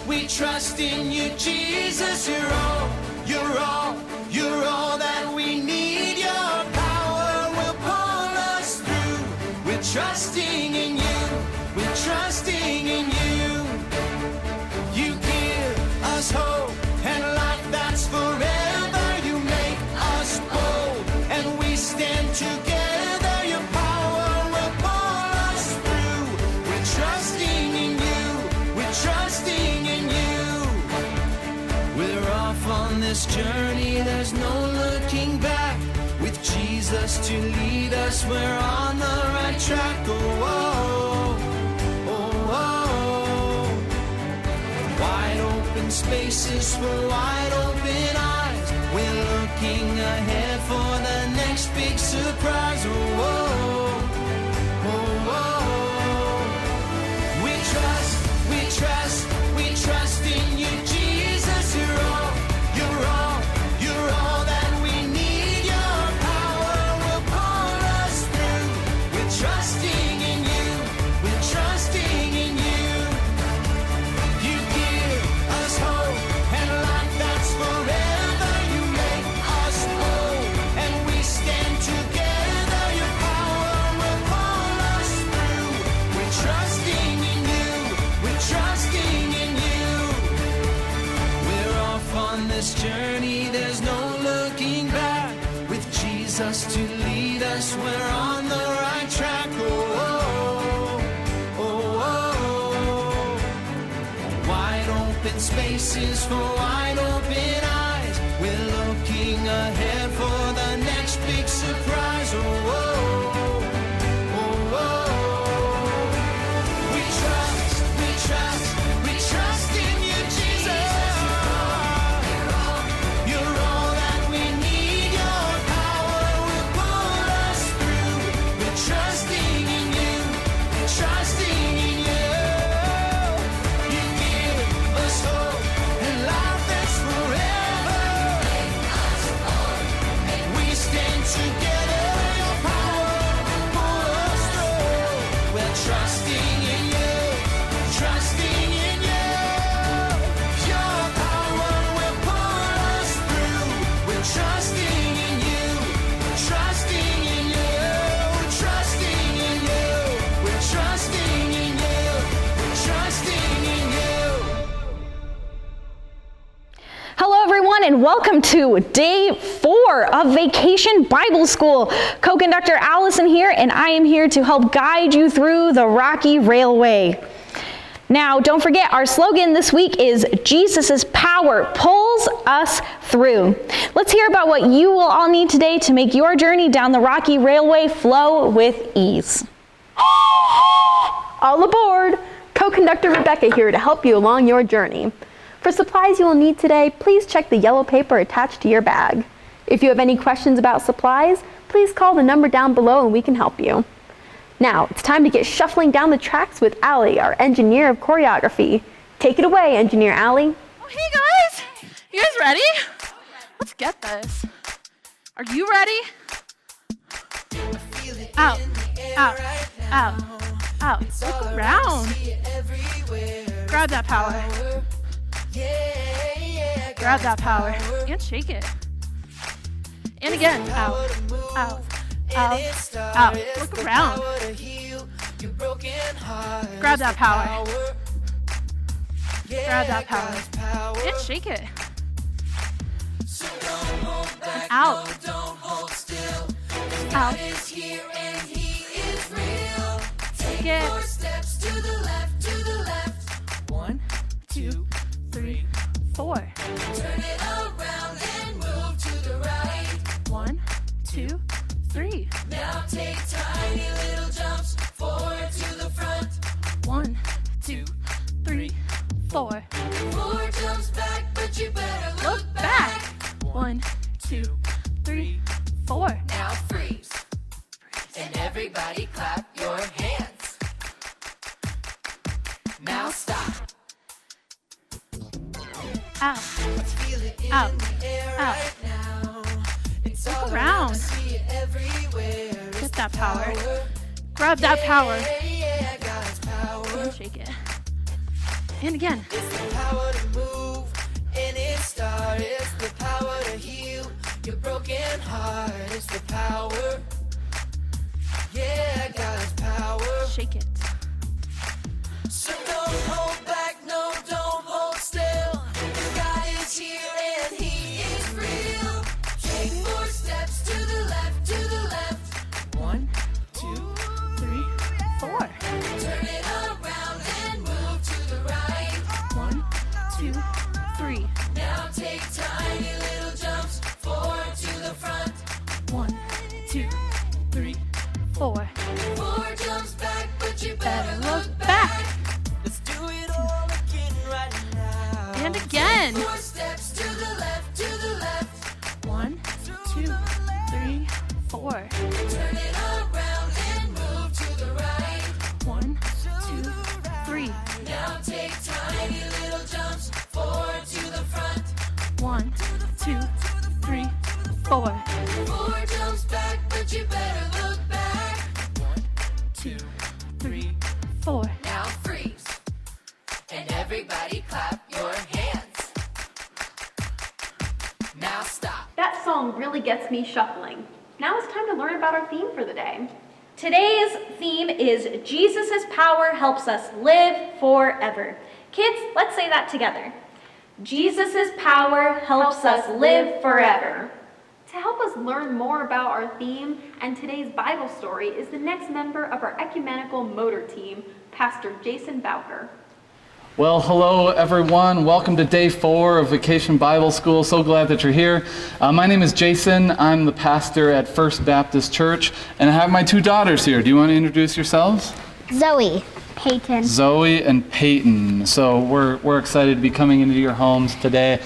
We trust in you, Jesus. You're all that we need. Your power will pull us through. We're trusting in you. We're trusting in you. You give us hope and life that's forever. You make us bold and we stand together. Your power will pull us through. We're trusting in you. We're trusting in you. We're off on this journey. There's no looking back. With Jesus to lead us, we're on the right track. Oh, oh, oh, oh. Wide open spaces for wide open eyes. We're looking ahead for the next big surprise. Oh, oh, oh, oh. We trust in you, Jesus. You're all that we need. Your power will pull us through. We're trusting in you. We're trusting in you. You give us hope and life that's forever. You make us whole and we stand together. Your power will pull us through. We're trusting in you. We're trusting in you. We're off on this journey. There's no looking back. With Jesus to lead us, we're on the right track. Oh, oh, oh, oh. Wide open spaces for wide open eyes. We're looking ahead for the next big surprise. Oh, oh, oh, oh. We trust in you, Jesus. You're all that we need. Your power will pull us through. We're trusting in you. We're trusting in you. You give us hope and life that's forever. We stand together. Your power will pull us through. We're trusting in you. Trusting in you. Your power will pull us through. We're trusting in you. Trusting in you. Trusting in you. We're trusting in you. We're trusting in you. Hello, everyone, and welcome to day 4 of Vacation Bible School. Co-conductor Allison here, and I am here to help guide you through the Rocky Railway. Now, don't forget, our slogan this week is Jesus' power pulls us through. Let's hear about what you will all need today to make your journey down the Rocky Railway flow with ease. All aboard! Co-conductor Rebecca here to help you along your journey. For supplies you will need today, please check the yellow paper attached to your bag. If you have any questions about supplies, please call the number down below and we can help you. Now, it's time to get shuffling down the tracks with Allie, our engineer of choreography. Take it away, Engineer Allie. Oh, hey guys! You guys ready? Let's get this. Are you ready? Out, out, out, out. Look around. Grab that power. Grab that power and shake it. And again, out, out, out, out. Look around. Grab that power. Grab that power and shake it. And out. Out. Take it. 1, 2, 3, 4. Turn it around and move to the right. 1, 2, 3. Now take tiny little jumps forward to the front. 1, 2, 3, 4. 4 jumps back, but you better look back. 1, 2, 3, 4. Now freeze. And everybody clap your hands. Now stop. Out. Out. Out. Look around. Get that power. Grab that power. And shake it. And again. It's the power to move any star. It's the power to heal your broken heart. It's the power. Yeah, God's power. Shake it. So don't hold back, no, don't hold still. God is here and He is real. Take 4 steps to the left, to the left. 1, 2, 3, 4. Turn it around and move to the right. 1, 2, 3. Now take tiny little jumps forward to the front. 1, 2, 3, 4. 4 jumps back, but you Better better look back. Let's do it all again right now. And again. 4 steps to the left, to the left. 1, 2, 3, 4. Turn it around and move to the right. 1, 2, 3. Now take tiny little jumps forward to the front. 1, 2, 3, 4. 4 jumps back, but you better look back. 1, 2, 3, 4. now freeze. And everybody clap your hands. Now stop. That song really gets me shuffling. Now it's time to learn about our theme for the day. Today's theme is Jesus' power helps us live forever. Kids, let's say that together. Jesus' power helps us live forever. To help us learn more about our theme and today's Bible story is the next member of our ecumenical motor team, Pastor Jason Bowker. Well, hello everyone. Welcome to day 4 of Vacation Bible School. So glad that you're here. My name is Jason. I'm the pastor at First Baptist Church, and I have my 2 daughters here. Do you want to introduce yourselves? Zoe. Peyton. Zoe and Peyton. So we're excited to be coming into your homes today.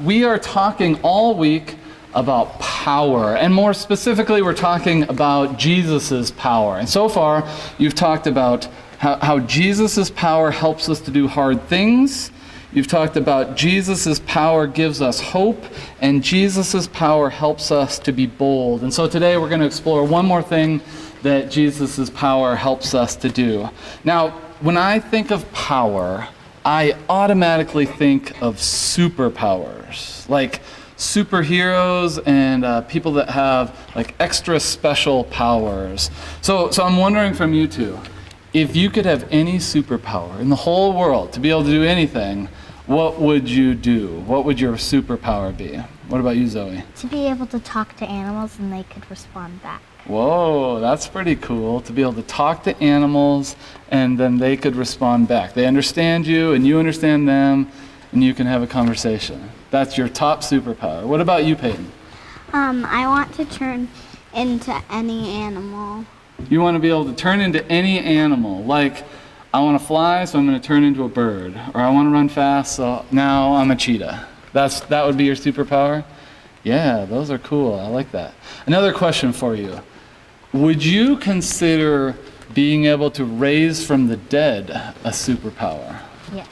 We are talking all week about power, and more specifically, we're talking about Jesus's power. And so far, you've talked about how Jesus' power helps us to do hard things. You've talked about Jesus' power gives us hope, and Jesus' power helps us to be bold. And so today we're going to explore one more thing that Jesus' power helps us to do. Now, when I think of power, I automatically think of superpowers, like superheroes and people that have like extra special powers. So I'm wondering from you two, if you could have any superpower in the whole world to be able to do anything, what would you do? What would your superpower be? What about you, Zoe? To be able to talk to animals and they could respond back. Whoa, that's pretty cool, to be able to talk to animals and then they could respond back. They understand you and you understand them and you can have a conversation. That's your top superpower. What about you, Peyton? I want to turn into any animal. You want to be able to turn into any animal, like I want to fly, so I'm going to turn into a bird, or I want to run fast, so now I'm a cheetah. That would be your superpower? Yeah, those are cool. I like that. Another question for you. Would you consider being able to raise from the dead a superpower? Yes.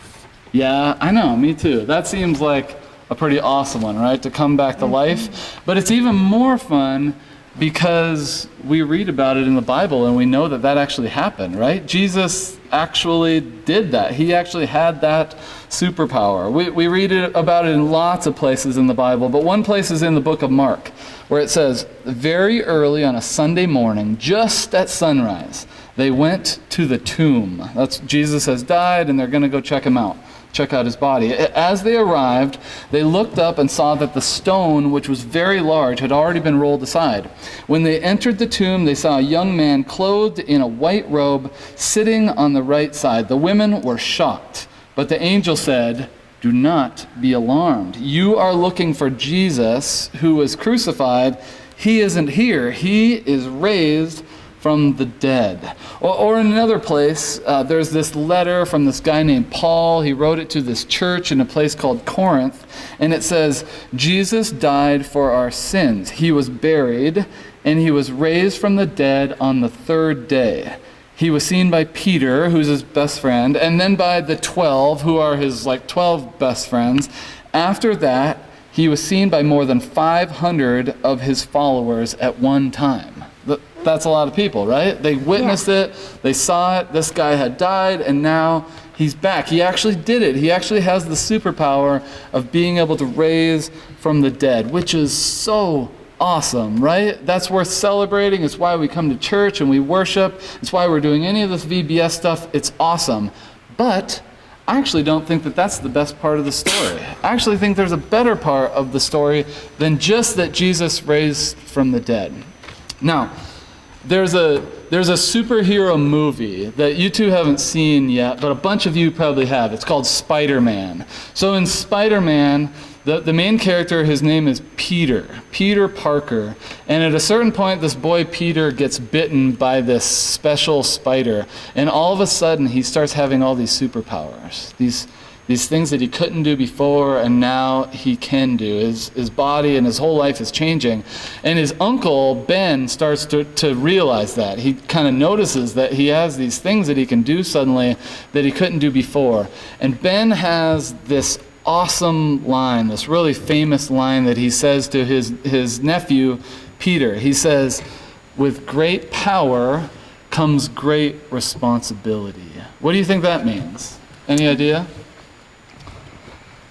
Yeah, I know, me too. That seems like a pretty awesome one, right? To come back to life. But it's even more fun because we read about it in the Bible and we know that that actually happened, right? Jesus actually did that. He actually had that superpower. We read about it in lots of places in the Bible, but one place is in the book of Mark, where it says, very early on a Sunday morning, just at sunrise, they went to the tomb. That's Jesus has died and they're going to go check out his body. As they arrived, they looked up and saw that the stone, which was very large, had already been rolled aside. When they entered the tomb, they saw a young man clothed in a white robe sitting on the right side. The women were shocked, but the angel said, "Do not be alarmed. You are looking for Jesus, who was crucified. He isn't here. He is raised from the dead." Or in another place, there's this letter from this guy named Paul. He wrote it to this church in a place called Corinth, and it says, Jesus died for our sins. He was buried, and he was raised from the dead on the 3rd day. He was seen by Peter, who's his best friend, and then by the 12, who are his 12 best friends. After that, he was seen by more than 500 of his followers at one time. That's a lot of people, right? They witnessed it, they saw it, this guy had died, and now he's back. He actually did it. He actually has the superpower of being able to raise from the dead, which is so awesome, right? That's worth celebrating. It's why we come to church and we worship. It's why we're doing any of this VBS stuff. It's awesome. But I actually don't think that that's the best part of the story. I actually think there's a better part of the story than just that Jesus raised from the dead. Now, there's a superhero movie that you two haven't seen yet, but a bunch of you probably have. It's called Spider-Man. So in Spider-Man, the main character, his name is Peter Parker. And at a certain point, this boy Peter gets bitten by this special spider. And all of a sudden, he starts having all these superpowers. These things that he couldn't do before, and now he can do. His body and his whole life is changing. And his uncle, Ben, starts to realize that. He kind of notices that he has these things that he can do suddenly that he couldn't do before. And Ben has this awesome line, this really famous line that he says to his nephew, Peter. He says, "With great power comes great responsibility." What do you think that means? Any idea?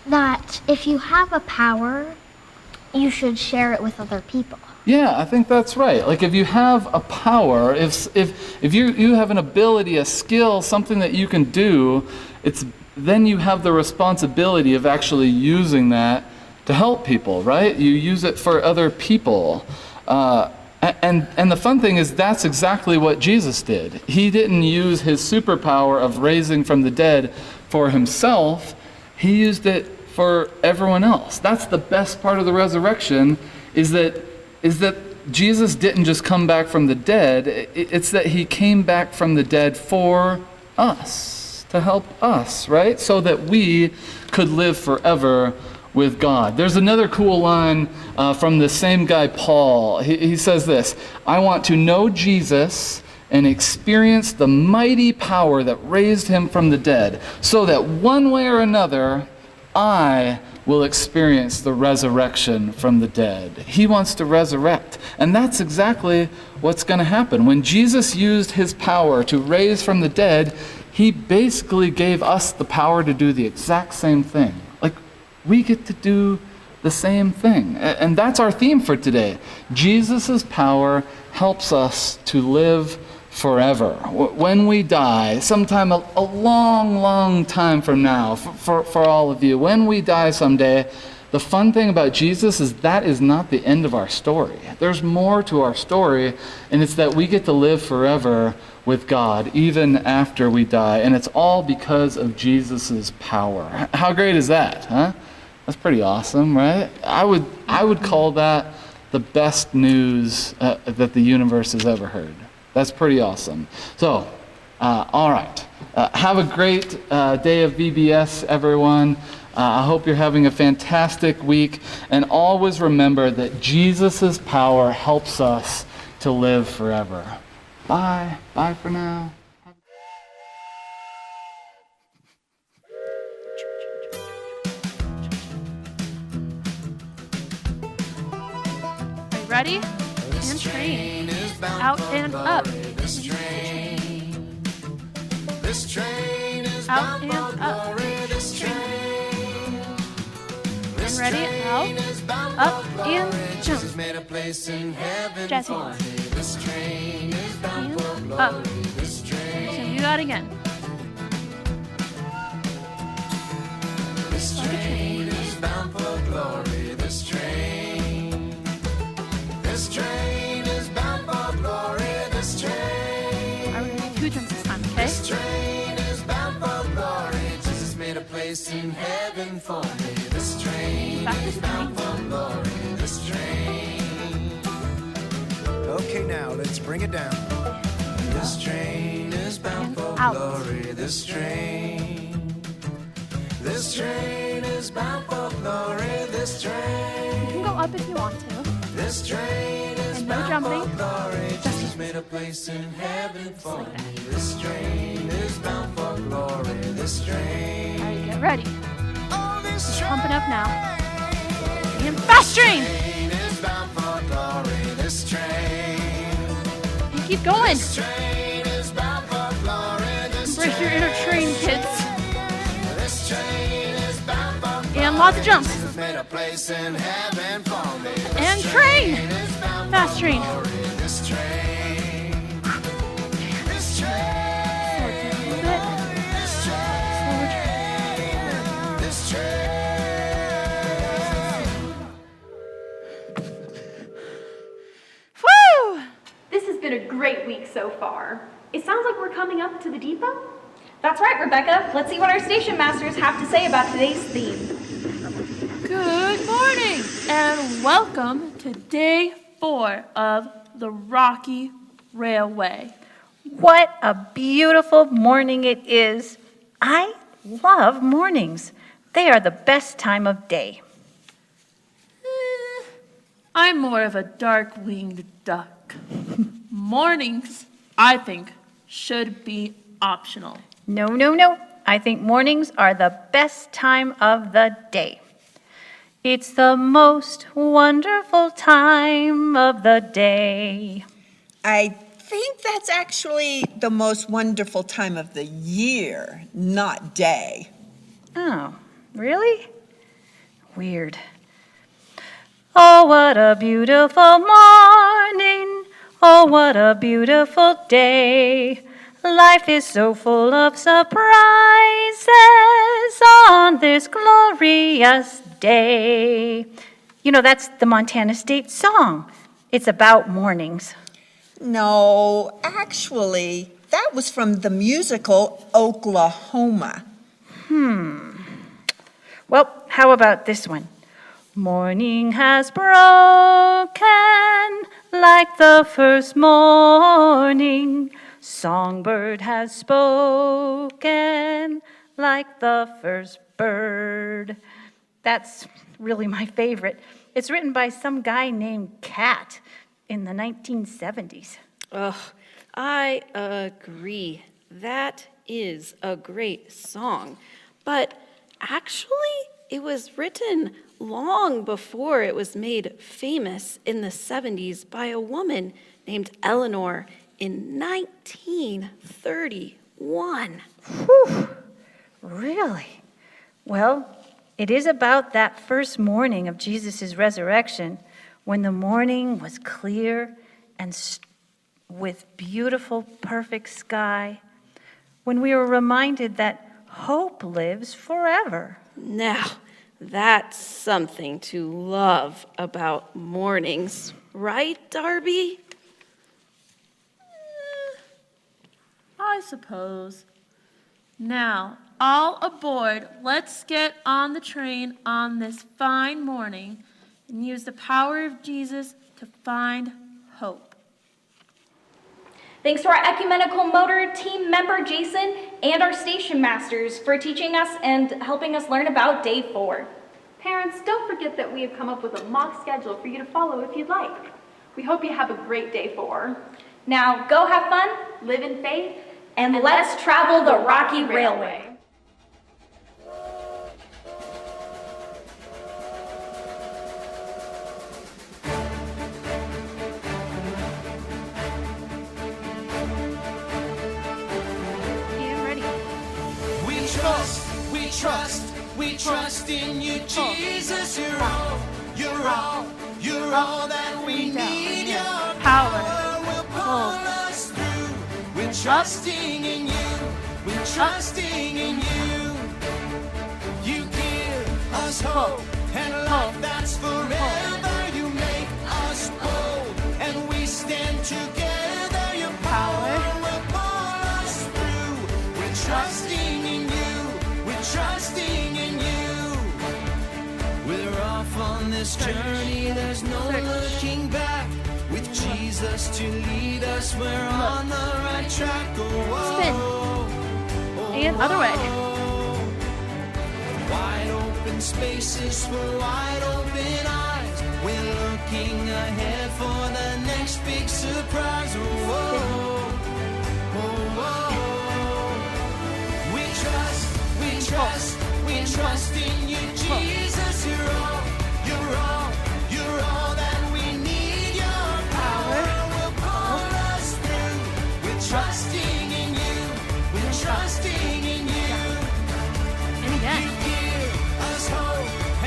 That if you have a power, you should share it with other people. Yeah, I think that's right. Like if you have a power, if you have an ability, a skill, something that you can do, then you have the responsibility of actually using that to help people, right? You use it for other people. And the fun thing is that's exactly what Jesus did. He didn't use his superpower of raising from the dead for himself. He used it for everyone else. That's the best part of the resurrection, is that Jesus didn't just come back from the dead. It's that he came back from the dead for us, to help us, right? So that we could live forever with God. There's another cool line from the same guy, Paul. He says this, "I want to know Jesus and experience the mighty power that raised him from the dead, so that one way or another, I will experience the resurrection from the dead." He wants to resurrect. And that's exactly what's going to happen. When Jesus used his power to raise from the dead, he basically gave us the power to do the exact same thing. Like, we get to do the same thing. And that's our theme for today. Jesus' power helps us to live forever. When we die, sometime a long, long time from now, for all of you, when we die someday, the fun thing about Jesus is that is not the end of our story. There's more to our story, and it's that we get to live forever with God, even after we die. And it's all because of Jesus' power. How great is that, huh? That's pretty awesome, right? I would call that the best news that the universe has ever heard. That's pretty awesome. So, all right. Have a great day of VBS, everyone. I hope you're having a fantastic week. And always remember that Jesus' power helps us to live forever. Bye. Bye for now. Are you ready? And train. Out and up. Out and up. And ready? Out, up, and jump. Jazzy. And up. So do that again. Like a train. Are we gonna do 2 jumps this time, okay? This train is bound for glory. Jesus made a place in heaven for me. This train is bound for glory. This train. Okay, now let's bring it down. This train is bound for glory. This train. This train is bound for glory. This train. You can go up if you want to. This train is And no bound jumping. for glory. Jesus made a place in heaven for like me. This train is bound for glory. This train. All right, get ready. Oh, this train. Pumping up now. And fast train. Is bound for glory. This train. And keep going. This train is bound for glory. This Embrace your inner train, kids. Lots of jumps. Jesus made a place in heaven for me. And train. Fast train. This train. This train. This train. This train. Woo! This has been a great week so far. It sounds like we're coming up to the depot. That's right, Rebecca. Let's see what our station masters have to say about today's theme. Good morning and welcome to day 4 of the Rocky Railway. What a beautiful morning it is. I love mornings. They are the best time of day. I'm more of a dark-winged duck. Mornings, I think, should be optional. No, no, no. I think mornings are the best time of the day. It's the most wonderful time of the day. I think that's actually the most wonderful time of the year, not day. Oh, really? Weird. Oh, what a beautiful morning. Oh, what a beautiful day. Life is so full of surprises on this glorious day. You know, that's the Montana State song. It's about mornings. No, actually, that was from the musical Oklahoma. Well, how about this one? Morning has broken like the first morning. Songbird has spoken like the first bird. That's really my favorite. It's written by some guy named Cat in the 1970s. Ugh, I agree. That is a great song. But actually, it was written long before it was made famous in the 70s by a woman named Eleanor in 1931. Whew, really? Well, it is about that first morning of Jesus' resurrection, when the morning was clear and with beautiful, perfect sky, when we were reminded that hope lives forever. Now, that's something to love about mornings, right, Darby? I suppose. Now, all aboard. Let's get on the train on this fine morning and use the power of Jesus to find hope. Thanks to our ecumenical motor team member, Jason, and our station masters for teaching us and helping us learn about day 4. Parents, don't forget that we have come up with a mock schedule for you to follow if you'd like. We hope you have a great day 4. Now, go have fun, Live in faith, and let's travel the Rocky Railway. We trust in you, Jesus. You're all that we need. Your power will pull us through. We're trusting in you. We're trusting in you. You give us hope and life that's forever. You make us bold and we stand together. Your power will pull us through. We're trusting in you. We're trusting in you. We're off on this journey. There's no looking back. With Jesus to lead us, we're on the right track. Spin. And other way. Wide open spaces for wide open eyes. We're looking ahead for the next big surprise. We trust in you, Jesus. You're all that we need. Your power will pull us through. We're trusting in you. We're trusting in you. And again. You give us hope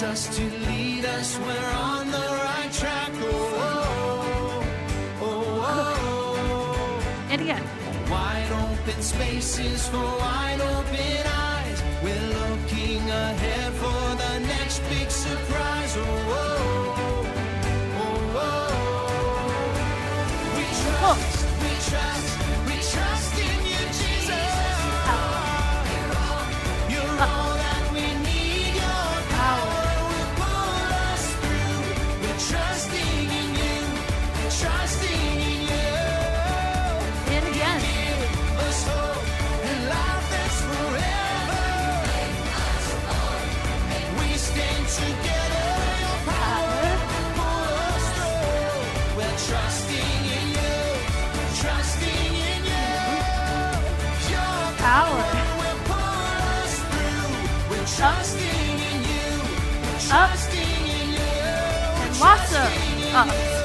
us, to lead us. We're on the right track. Oh, oh, oh, oh. And again. Wide open spaces for wide open eyes. We're looking ahead for the next big surprise. Oh, oh, oh, oh. We trust, we trust, we trust in you, Jesus. You're all that we need. Your power will pull us through. We're trusting in you. We're trusting in you. And again. Give us hope and life that's forever. We stand together. Your power pull us through. We're trusting in you. Trusting in you. Your Power. will pull us through. We're trusting in you. Up. Trusting in you. And lots of Trusting in up. you.